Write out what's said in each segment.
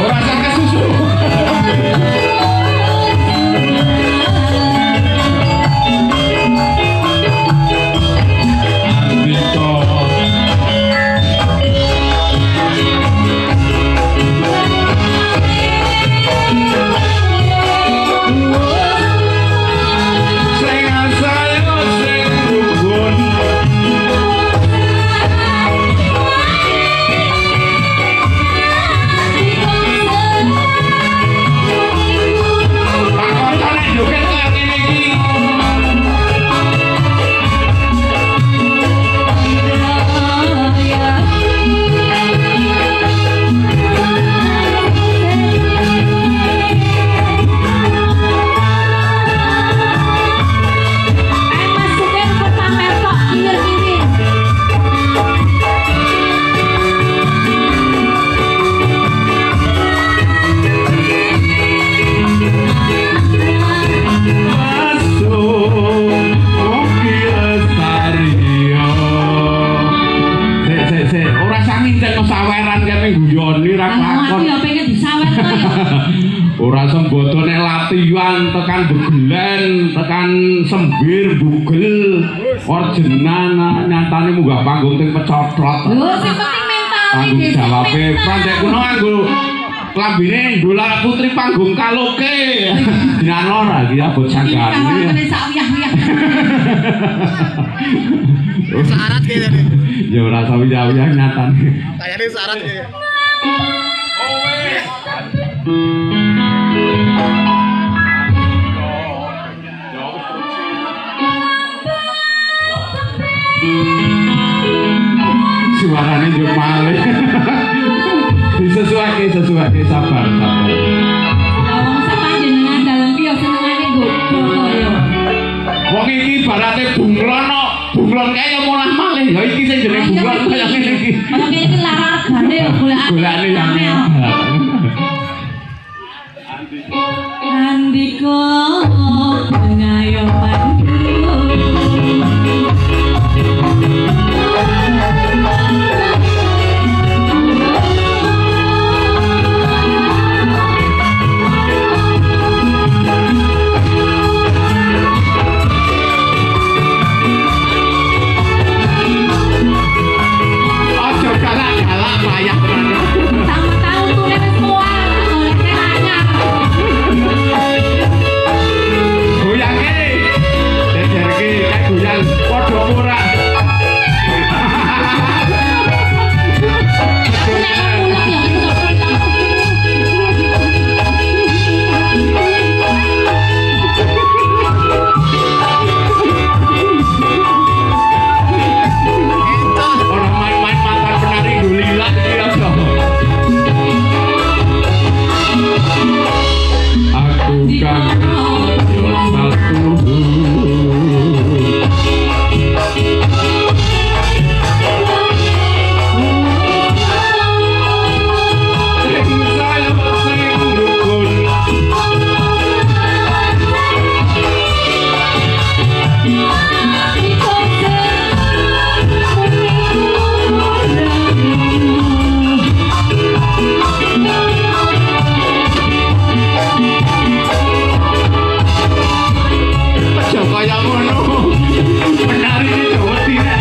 Ora sakit susu. Ora sembodo nek latihan tekan begelen, tekan sembir bugel, orjenan nyatane munggah panggung teng pecotrot. Lho sing penting mental iki. Jawabe pandek kuno nganggo klambine dolar putri panggung kaloke. Dinan ora iki abot sanggane. Iki sak wiyah-wiyah. Syarat kene. Ya ora sawi-wiyah nyatane. Kayane syarat kene. Suarane yo malih. Disesuaikan sabar. Wong sapanjenengan dalem piye senengane godho ya. Wong iki ibarate bunglon kae yo mulah malih. Ya iki sing jenenge bunglon kaya ngene iki. Kaya iki lara regane yo golekane yang Andiko pengayomanku ojo galak-galak payah tenan. tahun tuh wis mual oleh anyar. Goyange. Dejerke kayak goyang padha murah. Orang main-main mantan penari gulilan iki aja. Aku kan satu. Kaya ngono. Penari ini Jawa Timur.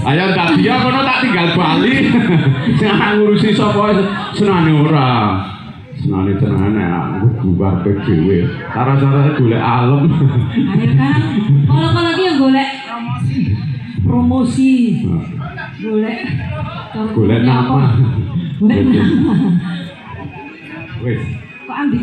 Ayo tak dia kono tak tinggal bali. Sing ngurusi sapa senane ora. Senane tenane aku bubar dhewe. Cara-carane golek alem. Ayo kan, kalau ki yang golek promosi, golek Golek nama. golek nama. Wis. Kok ambil